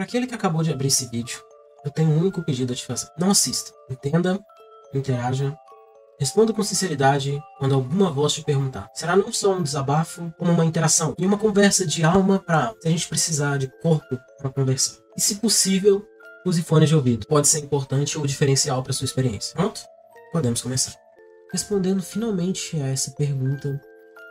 Para aquele que acabou de abrir esse vídeo, eu tenho um único pedido a te fazer. Não assista, entenda, interaja, responda com sinceridade quando alguma voz te perguntar. Será não só um desabafo, como uma interação e uma conversa de alma para se a gente precisar de corpo para conversar. E se possível, use fones de ouvido. Pode ser importante ou diferencial para sua experiência. Pronto? Podemos começar. Respondendo finalmente a essa pergunta,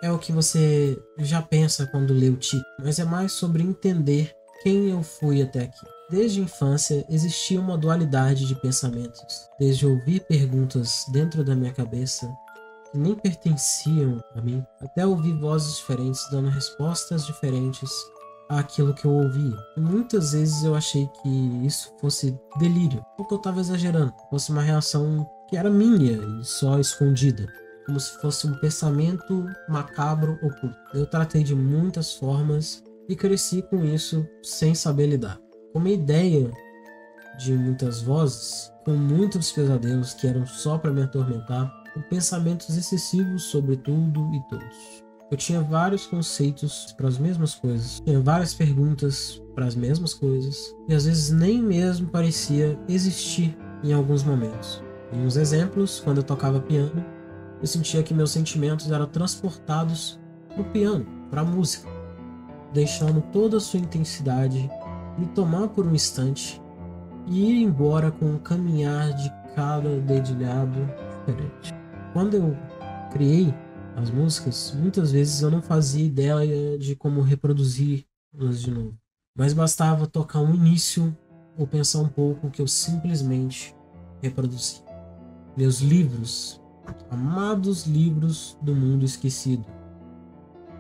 é o que você já pensa quando lê o título, mas é mais sobre entender quem eu fui até aqui. Desde a infância existia uma dualidade de pensamentos, desde ouvir perguntas dentro da minha cabeça que nem pertenciam a mim, até ouvir vozes diferentes dando respostas diferentes àquilo que eu ouvia. E muitas vezes eu achei que isso fosse delírio, ou que eu estava exagerando, fosse uma reação que era minha e só escondida, como se fosse um pensamento macabro oculto. Eu tratei de muitas formas e cresci com isso sem saber lidar. Com uma ideia de muitas vozes, com muitos pesadelos que eram só para me atormentar, com pensamentos excessivos sobre tudo e todos. Eu tinha vários conceitos para as mesmas coisas, tinha várias perguntas para as mesmas coisas, e às vezes nem mesmo parecia existir em alguns momentos. Em uns exemplos, quando eu tocava piano, eu sentia que meus sentimentos eram transportados para o piano, para a música, deixando toda a sua intensidade me tomar por um instante e ir embora com um caminhar de cada dedilhado diferente. Quando eu criei as músicas, muitas vezes eu não fazia ideia de como reproduzi-las de novo, mas bastava tocar um início ou pensar um pouco que eu simplesmente reproduzi. Meus livros, amados livros do mundo esquecido,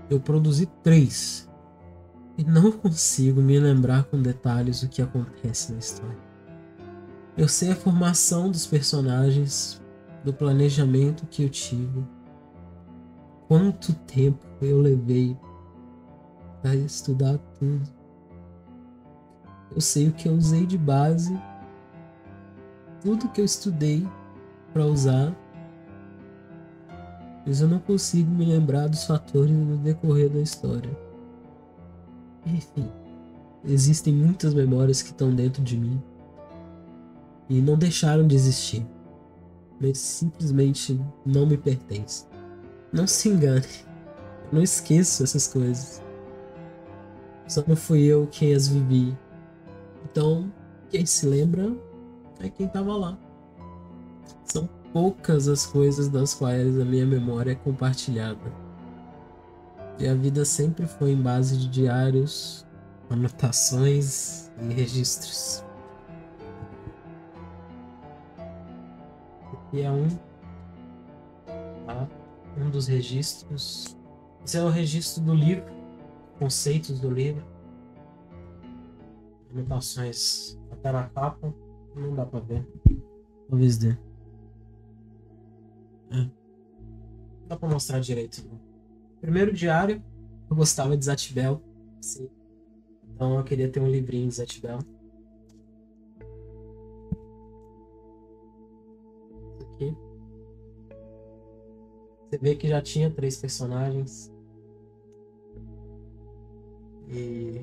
eu produzi 3 e não consigo me lembrar com detalhes o que acontece na história. Eu sei a formação dos personagens, do planejamento que eu tive, quanto tempo eu levei para estudar tudo. Eu sei o que eu usei de base, tudo que eu estudei para usar, mas eu não consigo me lembrar dos fatores no decorrer da história. Enfim, existem muitas memórias que estão dentro de mim e não deixaram de existir, mas simplesmente não me pertencem. Não se engane, eu não esqueço essas coisas. Só não fui eu quem as vivi. Então, quem se lembra é quem estava lá. São poucas as coisas das quais a minha memória é compartilhada. E a vida sempre foi em base de diários, anotações e registros. E é um dos registros. Esse é o registro do livro, conceitos do livro, anotações até na capa, não dá pra ver, talvez dê. Não dá pra mostrar direito, não. Primeiro diário, eu gostava de Zatibel, sim. Então eu queria ter um livrinho de Zatibel. Isso aqui. Você vê que já tinha 3 personagens. E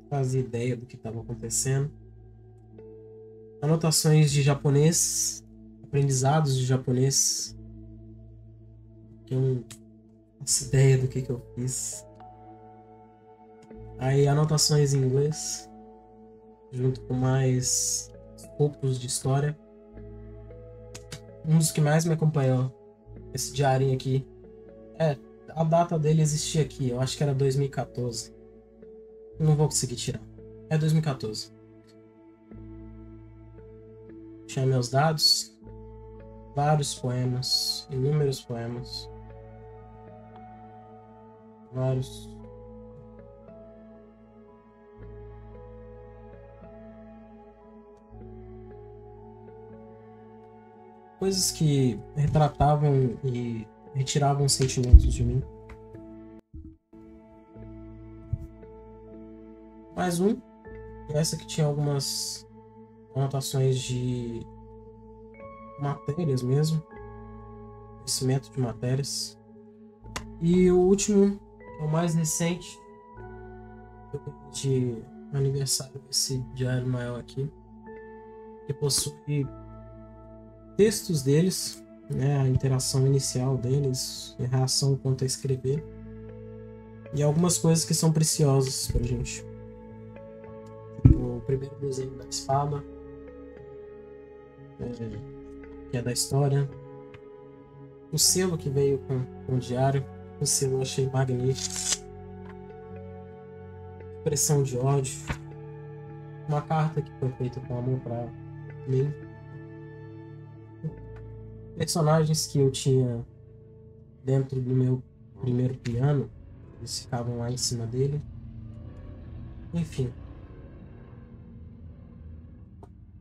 fazia ideia do que estava acontecendo. Anotações de japonês, aprendizados de japonês. Eu não faço ideia do que eu fiz. Aí anotações em inglês, junto com mais escopos de história. Um dos que mais me acompanhou, esse diário aqui, a data dele existia aqui, eu acho que era 2014. Não vou conseguir tirar. É 2014. Tinha meus dados, vários poemas, inúmeros poemas, vários. Coisas que retratavam e retiravam sentimentos de mim. Mais um. Essa que tinha algumas anotações de matérias mesmo. Conhecimento de matérias. E o último, o mais recente, eu ganhei de aniversário esse diário maior aqui, que possui textos deles, né, a interação inicial deles, a reação quanto a escrever, e algumas coisas que são preciosas pra gente. O primeiro desenho da espada, que é da história. O selo que veio com o diário, o selo eu achei magnífico. Expressão de ódio. Uma carta que foi feita com amor pra mim. Personagens que eu tinha dentro do meu primeiro piano, eles ficavam lá em cima dele. Enfim.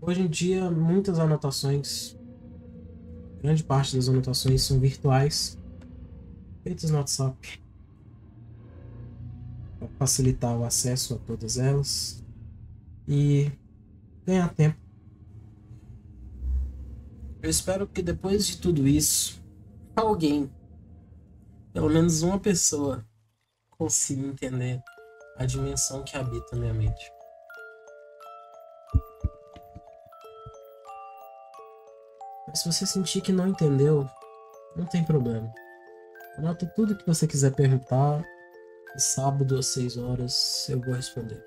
Hoje em dia, muitas anotações, grande parte das anotações são virtuais, feitas no WhatsApp, para facilitar o acesso a todas elas e ganhar tempo. Eu espero que depois de tudo isso, alguém, pelo menos uma pessoa, consiga entender a dimensão que habita a minha mente. Mas se você sentir que não entendeu, não tem problema. Anota tudo que você quiser perguntar e sábado às 6 horas eu vou responder.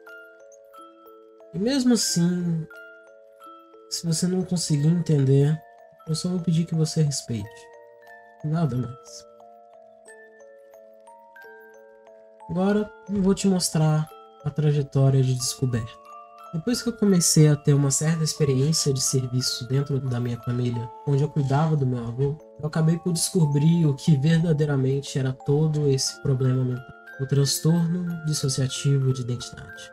E mesmo assim, se você não conseguir entender, eu só vou pedir que você respeite. Nada mais. Agora eu vou te mostrar a trajetória de descoberta. Depois que eu comecei a ter uma certa experiência de serviço dentro da minha família, onde eu cuidava do meu avô, eu acabei por descobrir o que verdadeiramente era todo esse problema mental. O transtorno dissociativo de identidade.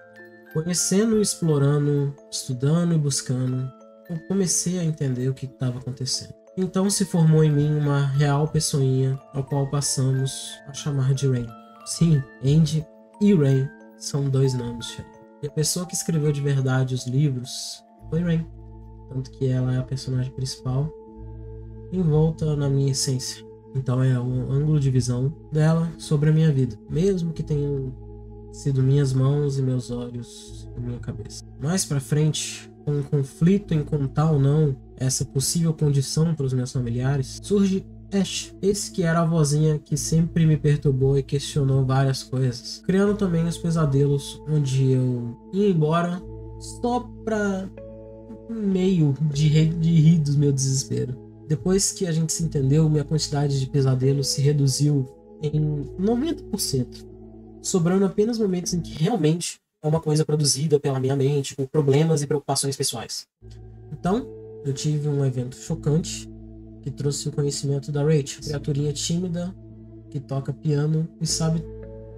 Conhecendo, explorando, estudando e buscando, eu comecei a entender o que estava acontecendo. Então se formou em mim uma real pessoinha, ao qual passamos a chamar de Rain. Sim, Andy e Rain são 2 nomes diferentes. E a pessoa que escreveu de verdade os livros foi Rain. Tanto que ela é a personagem principal, envolta na minha essência. Então é um ângulo de visão dela sobre a minha vida, mesmo que tenham sido minhas mãos e meus olhos e minha cabeça. Mais pra frente, com um conflito em contar ou não essa possível condição para os meus familiares, surge Ash, esse que era a vozinha que sempre me perturbou e questionou várias coisas, criando também os pesadelos onde eu ia embora só pra meio de rir do meu desespero. Depois que a gente se entendeu, minha quantidade de pesadelos se reduziu em 90%, sobrando apenas momentos em que realmente é uma coisa produzida pela minha mente, com problemas e preocupações pessoais. Então, eu tive um evento chocante que trouxe o conhecimento da Rachel, criaturinha tímida que toca piano e sabe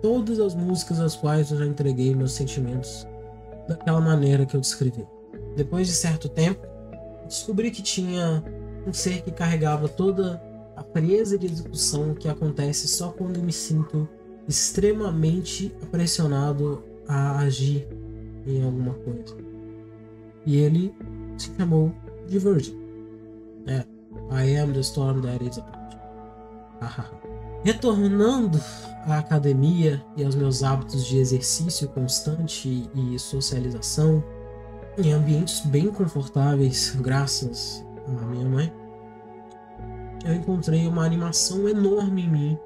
todas as músicas às quais eu já entreguei meus sentimentos daquela maneira que eu descrevi. Depois de certo tempo, descobri que tinha um ser que carregava toda a frieza de execução que acontece só quando eu me sinto extremamente pressionado a agir em alguma coisa. E ele se chamou de Virgin. I am the storm that is about. Retornando à academia e aos meus hábitos de exercício constante e socialização, em ambientes bem confortáveis, graças à minha mãe, eu encontrei uma animação enorme em mim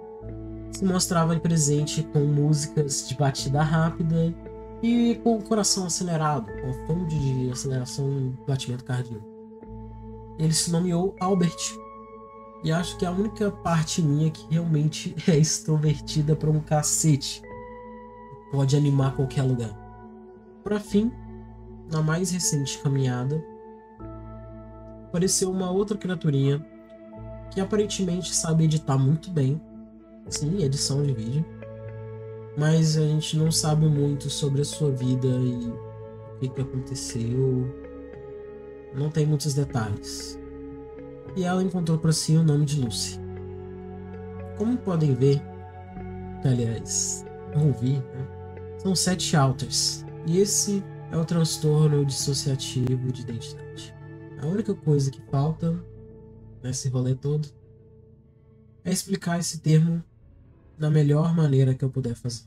que se mostrava presente com músicas de batida rápida e com o coração acelerado, com fonte de aceleração e batimento cardíaco. Ele se nomeou Albert, e acho que é a única parte minha que realmente é extrovertida para um cacete. Pode animar qualquer lugar. Para fim, na mais recente caminhada, apareceu uma outra criaturinha que aparentemente sabe editar muito bem. Sim, edição de vídeo. Mas a gente não sabe muito sobre a sua vida e o que aconteceu. Não tem muitos detalhes. E ela encontrou para si o nome de Lucy. Como podem ver, aliás, ouvir, né? São 7 alters. E esse é o transtorno dissociativo de identidade. A única coisa que falta nesse rolê todo é explicar esse termo da melhor maneira que eu puder fazer.